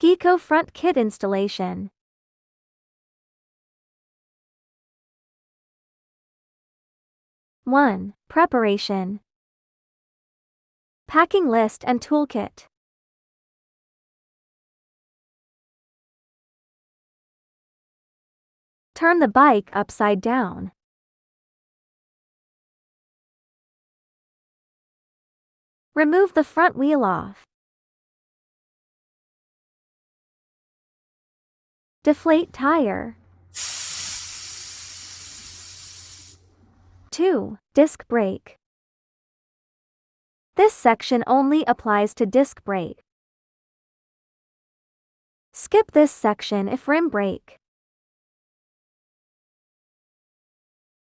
Geeko Front Kit Installation. One. Preparation. Packing list and toolkit. Turn the bike upside down. Remove the front wheel off. Deflate tire. 2. Disc brake. This section only applies to disc brake. Skip this section if rim brake.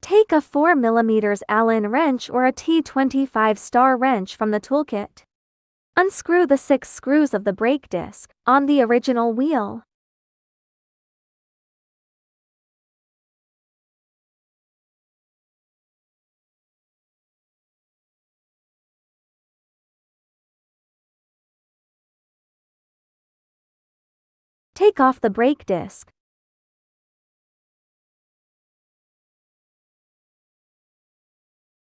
Take a 4 mm Allen wrench or a T25 star wrench from the toolkit. Unscrew the 6 screws of the brake disc on the original wheel. Take off the brake disc.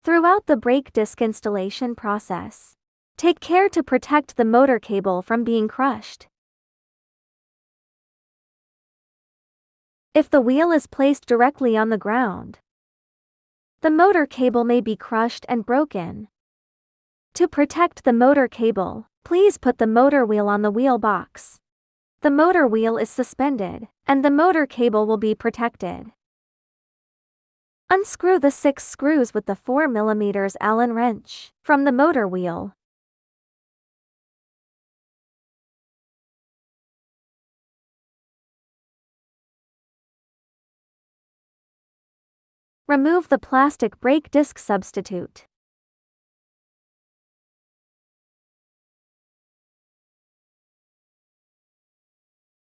Throughout the brake disc installation process, take care to protect the motor cable from being crushed. If the wheel is placed directly on the ground, the motor cable may be crushed and broken. To protect the motor cable, please put the motor wheel on the wheel box. The motor wheel is suspended, and the motor cable will be protected. Unscrew the 6 screws with the 4 mm Allen wrench from the motor wheel. Remove the plastic brake disc substitute.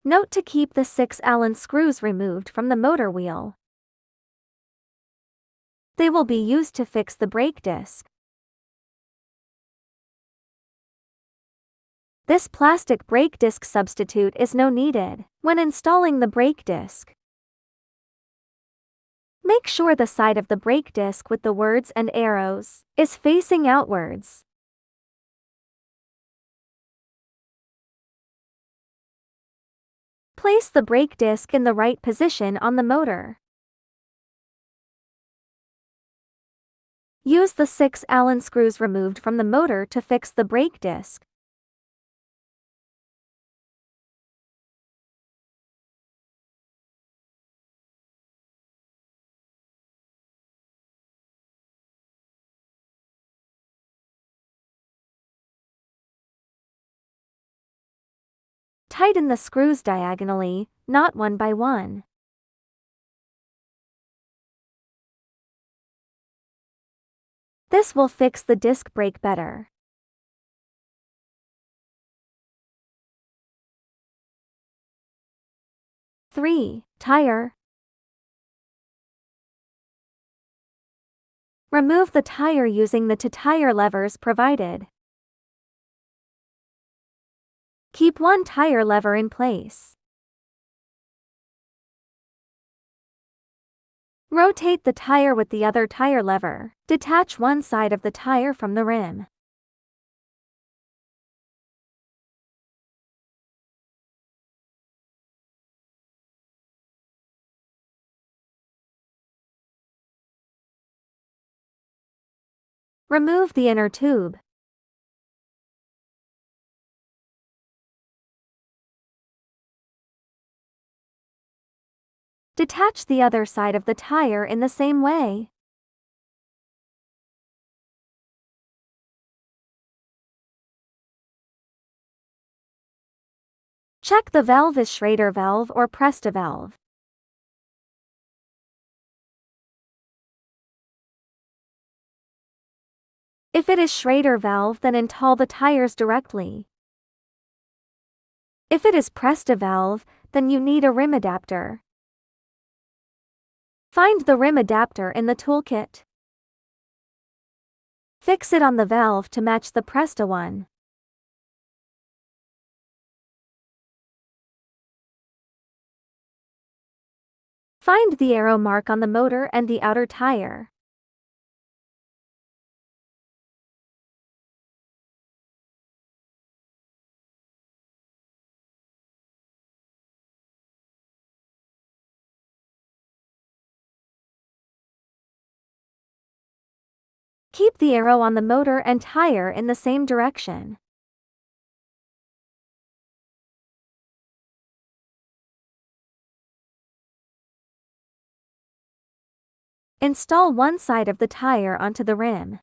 Note to keep the 6 Allen screws removed from the motor wheel. They will be used to fix the brake disc. This plastic brake disc substitute is no needed when installing the brake disc. Make sure the side of the brake disc with the words and arrows is facing outwards. Place the brake disc in the right position on the motor. Use the 6 Allen screws removed from the motor to fix the brake disc. Tighten the screws diagonally, not one by one. This will fix the disc brake better. Three. Tire. Remove the tire using the tire levers provided. Keep one tire lever in place. Rotate the tire with the other tire lever. Detach one side of the tire from the rim. Remove the inner tube. Detach the other side of the tire in the same way. Check the valve is Schrader valve or Presta valve. If it is Schrader valve, then install the tires directly. If it is Presta valve, then you need a rim adapter. Find the rim adapter in the toolkit. Fix it on the valve to match the Presta one. Find the arrow mark on the motor and the outer tire. Keep the arrow on the motor and tire in the same direction. Install one side of the tire onto the rim.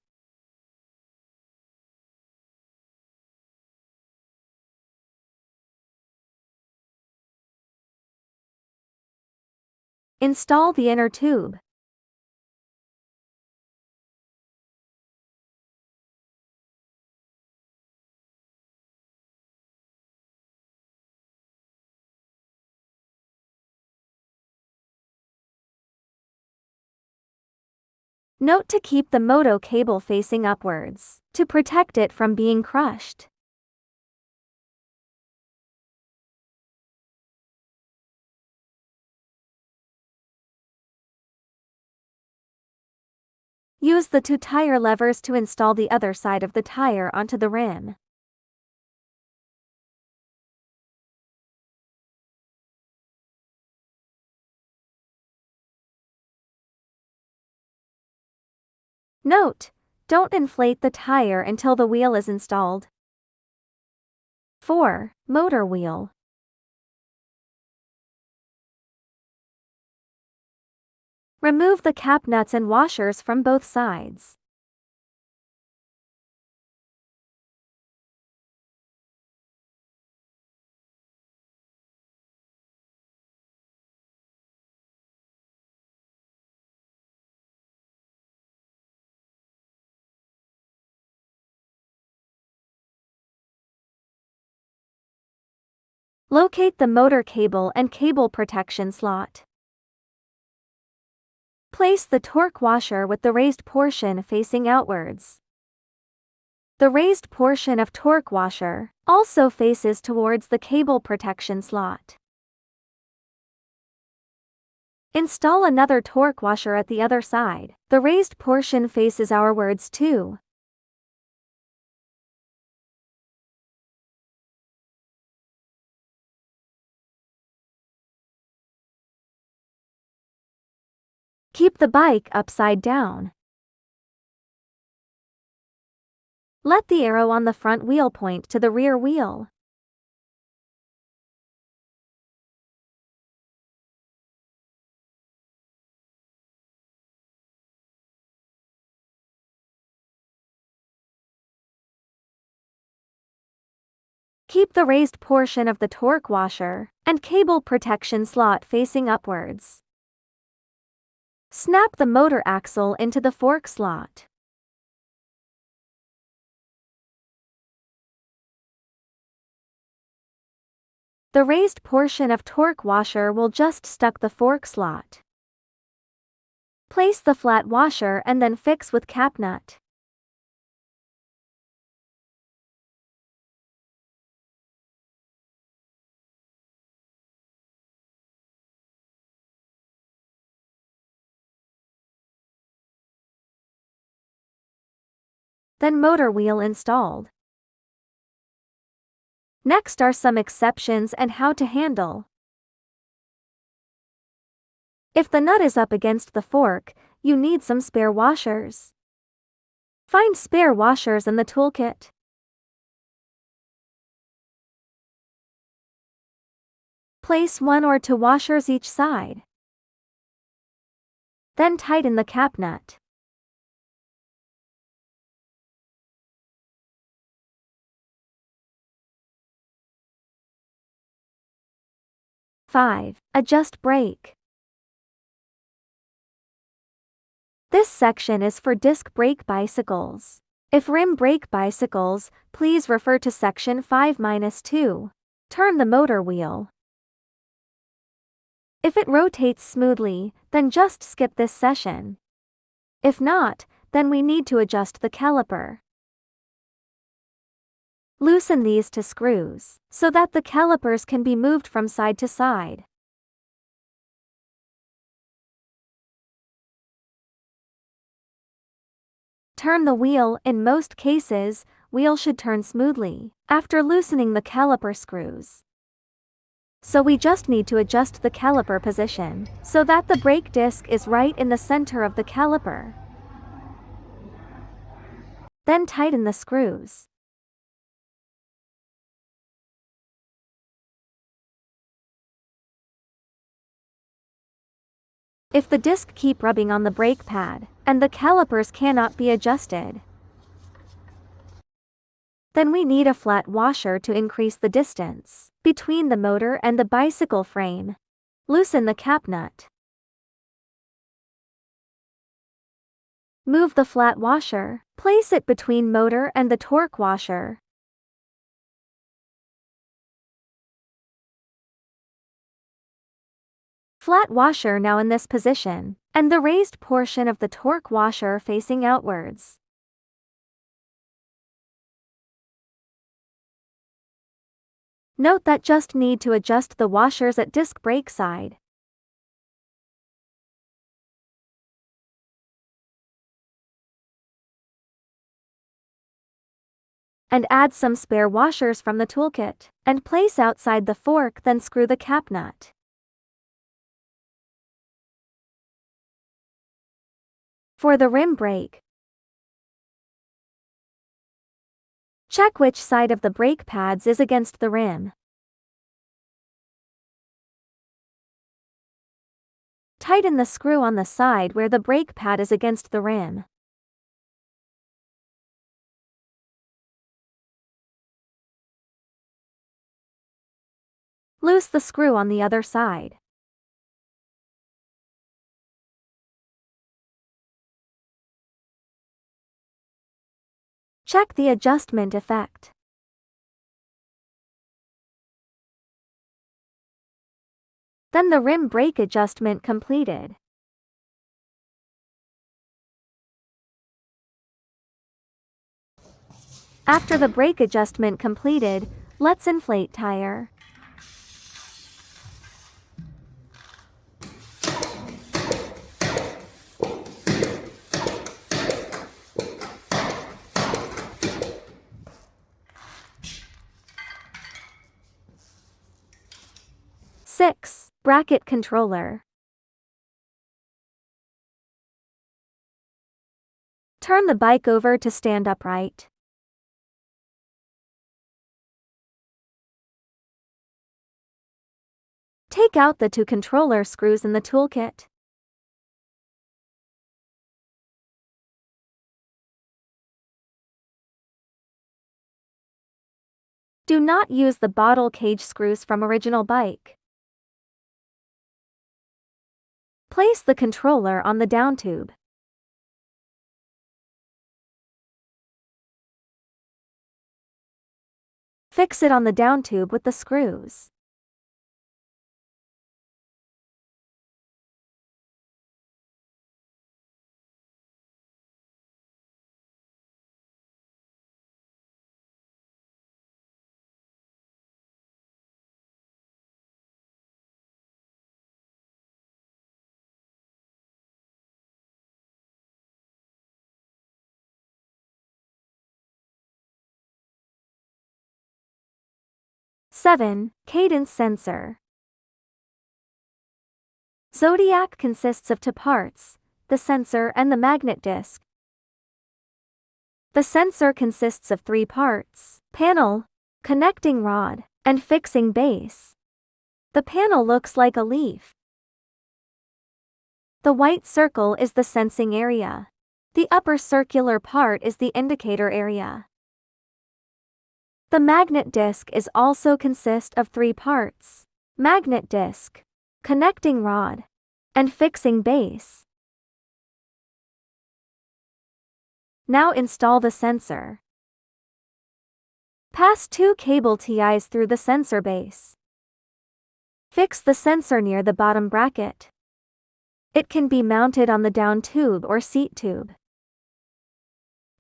Install the inner tube. Note to keep the motor cable facing upwards, to protect it from being crushed. Use the two tire levers to install the other side of the tire onto the rim. Note: don't inflate the tire until the wheel is installed. 4. Motor wheel. Remove the cap nuts and washers from both sides. Locate the motor cable and cable protection slot. Place the torque washer with the raised portion facing outwards. The raised portion of torque washer also faces towards the cable protection slot. Install another torque washer at the other side. The raised portion faces outwards too. Keep the bike upside down. Let the arrow on the front wheel point to the rear wheel. Keep the raised portion of the torque washer and cable protection slot facing upwards. Snap the motor axle into the fork slot. The raised portion of torque washer will just stuck the fork slot. Place the flat washer and then fix with cap nut. Then motor wheel installed. Next are some exceptions and how to handle. If the nut is up against the fork, you need some spare washers. Find spare washers in the toolkit. Place 1 or 2 washers each side. Then tighten the cap nut. Five. Adjust brake. This section is for disc brake bicycles. If rim brake bicycles, please refer to section 5-2. Turn the motor wheel. If it rotates smoothly, then just skip this session. If not, then we need to adjust the caliper. Loosen these 2 screws, so that the calipers can be moved from side to side. Turn the wheel. In most cases, wheel should turn smoothly after loosening the caliper screws. So we just need to adjust the caliper position so that the brake disc is right in the center of the caliper. Then tighten the screws. If the disc keep rubbing on the brake pad, and the calipers cannot be adjusted, then we need a flat washer to increase the distance between the motor and the bicycle frame. Loosen the cap nut. Move the flat washer. Place it between motor and the torque washer. Flat washer now in this position, and the raised portion of the torque washer facing outwards. Note that just need to adjust the washers at disc brake side. And add some spare washers from the toolkit, and place outside the fork, then screw the cap nut. For the rim brake, check which side of the brake pads is against the rim. Tighten the screw on the side where the brake pad is against the rim. Loose the screw on the other side. Check the adjustment effect. Then the rim brake adjustment completed. After the brake adjustment completed, let's inflate tire. Six. Bracket controller. Turn the bike over to stand upright. Take out the two controller screws in the toolkit. Do not use the bottle cage screws from original bike. Place the controller on the down tube. Fix it on the down tube with the screws. Seven. Cadence sensor. Zodiac consists of two parts, the sensor and the magnet disc. The sensor consists of three parts: panel, connecting rod, and fixing base. The panel looks like a leaf. The white circle is the sensing area. The upper circular part is the indicator area. The magnet disc is also consist of three parts: magnet disc, connecting rod, and fixing base. Now install the sensor. Pass two cable ties through the sensor base. Fix the sensor near the bottom bracket. It can be mounted on the down tube or seat tube.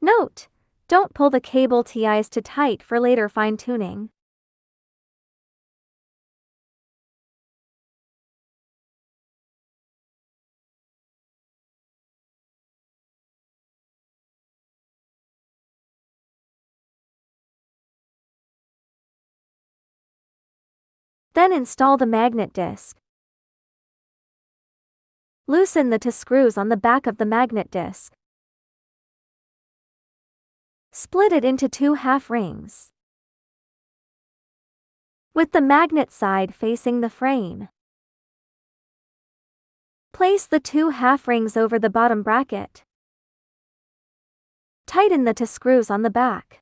Note: don't pull the cable ties too tight for later fine-tuning. Then install the magnet disc. Loosen the two screws on the back of the magnet disc. Split it into 2 half rings, with the magnet side facing the frame. Place the 2 half rings over the bottom bracket. Tighten the two screws on the back.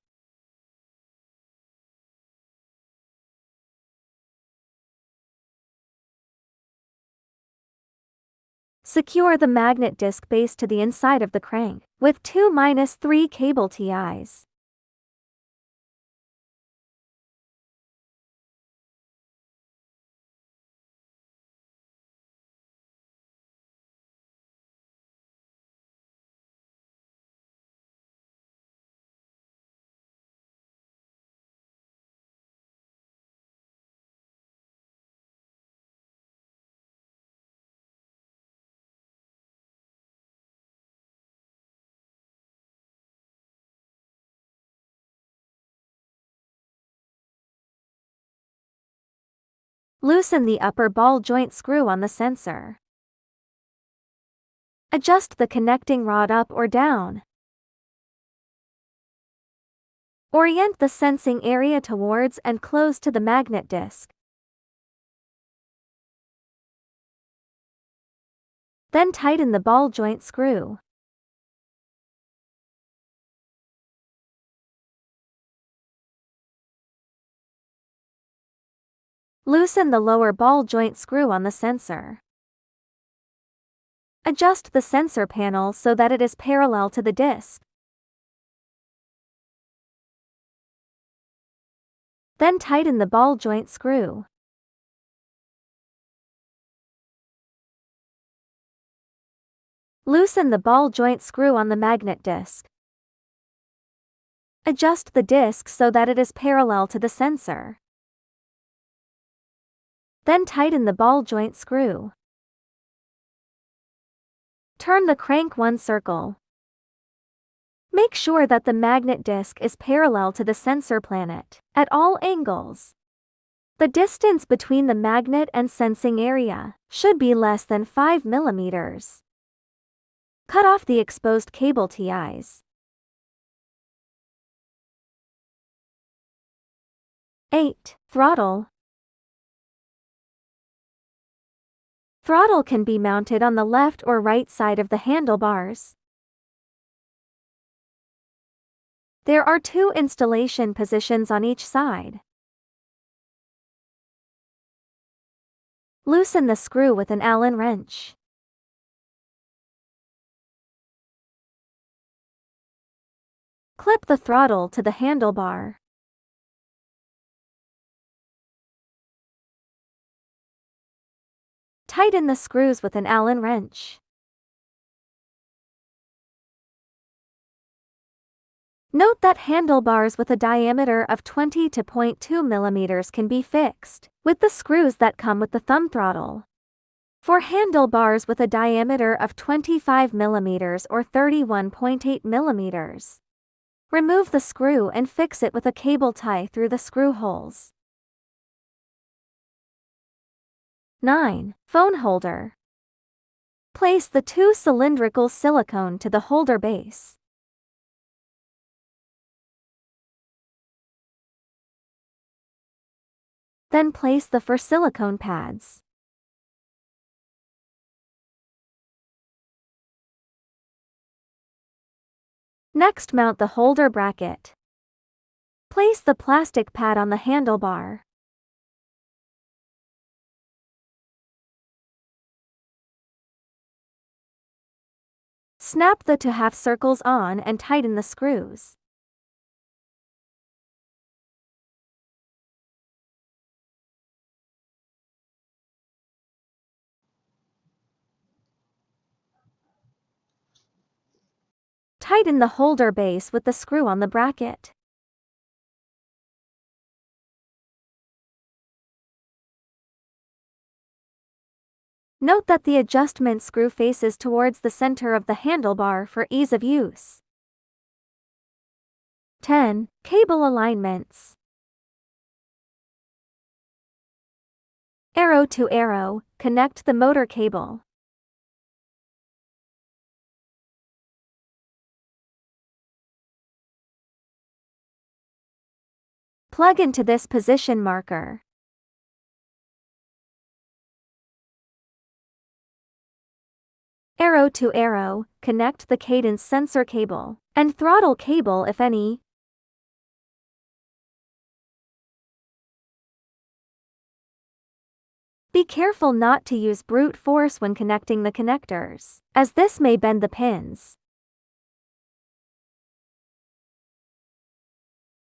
Secure the magnet disc base to the inside of the crank with 2-3 cable ties. Loosen the upper ball joint screw on the sensor. Adjust the connecting rod up or down. Orient the sensing area towards and close to the magnet disc. Then tighten the ball joint screw. Loosen the lower ball joint screw on the sensor. Adjust the sensor panel so that it is parallel to the disc. Then tighten the ball joint screw. Loosen the ball joint screw on the magnet disc. Adjust the disc so that it is parallel to the sensor. Then tighten the ball joint screw. Turn the crank 1 circle. Make sure that the magnet disc is parallel to the sensor planet at all angles. The distance between the magnet and sensing area should be less than 5 mm. Cut off the exposed cable ties. 8. Throttle. Throttle can be mounted on the left or right side of the handlebars. There are 2 installation positions on each side. Loosen the screw with an Allen wrench. Clip the throttle to the handlebar. Tighten the screws with an Allen wrench. Note that handlebars with a diameter of 20 to 0.2 mm can be fixed with the screws that come with the thumb throttle. For handlebars with a diameter of 25 mm or 31.8 mm, remove the screw and fix it with a cable tie through the screw holes. 9. Phone holder. Place the 2 cylindrical silicone to the holder base. Then place the 4 silicone pads. Next, mount the holder bracket. Place the plastic pad on the handlebar. Snap the 2 half circles on and tighten the screws. Tighten the holder base with the screw on the bracket. Note that the adjustment screw faces towards the center of the handlebar for ease of use. 10. Cable alignments. Arrow to arrow, connect the motor cable. Plug into this position marker. Arrow to arrow, connect the cadence sensor cable, and throttle cable if any. Be careful not to use brute force when connecting the connectors, as this may bend the pins.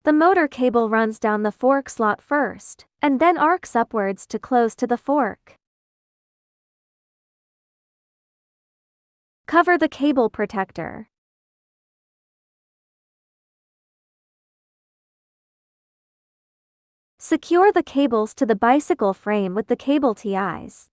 The motor cable runs down the fork slot first, and then arcs upwards to close to the fork. Cover the cable protector. Secure the cables to the bicycle frame with the cable ties.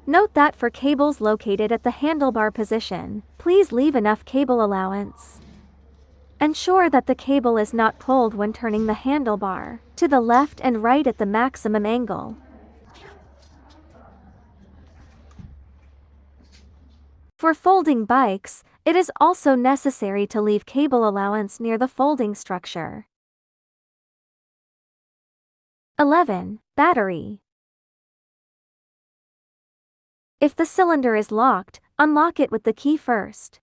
Note that for cables located at the handlebar position, please leave enough cable allowance. Ensure that the cable is not pulled when turning the handlebar to the left and right at the maximum angle. For folding bikes, it is also necessary to leave cable allowance near the folding structure. 11. Battery. If the cylinder is locked, unlock it with the key first.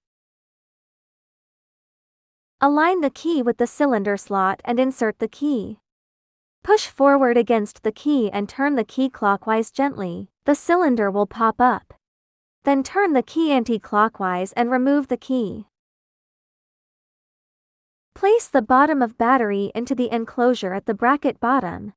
Align the key with the cylinder slot and insert the key. Push forward against the key and turn the key clockwise gently. The cylinder will pop up. Then turn the key anti-clockwise and remove the key. Place the bottom of battery into the enclosure at the bracket bottom.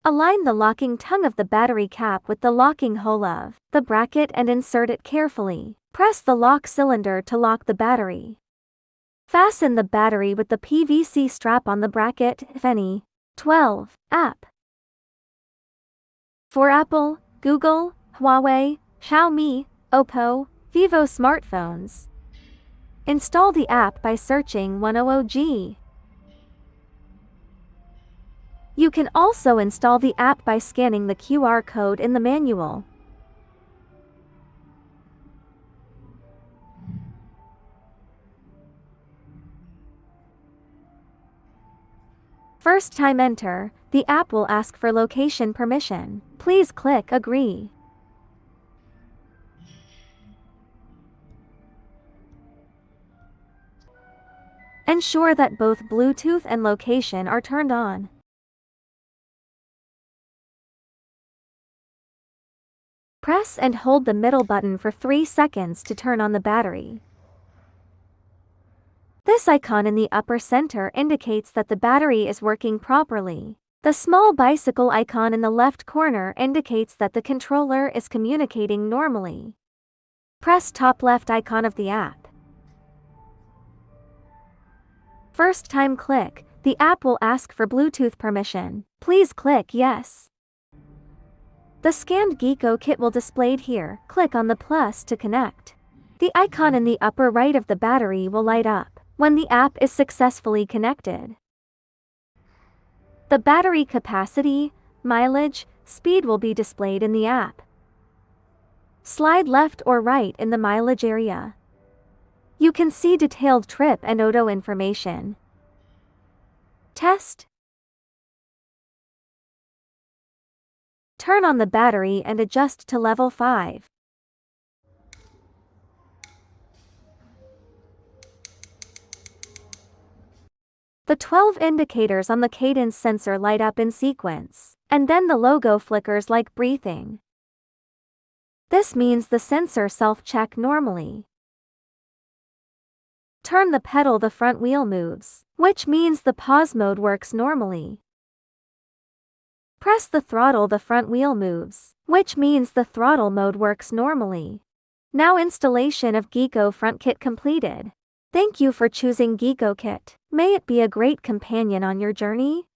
Align the locking tongue of the battery cap with the locking hole of the bracket and insert it carefully. Press the lock cylinder to lock the battery. Fasten the battery with the PVC strap on the bracket, if any. 12. App. For Apple, Google, Huawei, Xiaomi, Oppo, Vivo smartphones. Install the app by searching 100G. You can also install the app by scanning the QR code in the manual. First time enter, the app will ask for location permission. Please click Agree. Ensure that both Bluetooth and location are turned on. Press and hold the middle button for 3 seconds to turn on the battery. This icon in the upper center indicates that the battery is working properly. The small bicycle icon in the left corner indicates that the controller is communicating normally. Press top left icon of the app. First time click, the app will ask for Bluetooth permission. Please click Yes. The scanned Geeko kit will displayed here. Click on the plus to connect. The icon in the upper right of the battery will light up when the app is successfully connected. The battery capacity, mileage, speed will be displayed in the app. Slide left or right in the mileage area. You can see detailed trip and odo information. Test. Turn on the battery and adjust to level 5. The 12 indicators on the cadence sensor light up in sequence, and then the logo flickers like breathing. This means the sensor self-check normally. Turn the pedal, the front wheel moves, which means the pause mode works normally. Press the throttle, the front wheel moves, which means the throttle mode works normally. Now installation of Geeko Front Kit completed. Thank you for choosing Geeko Kit. May it be a great companion on your journey.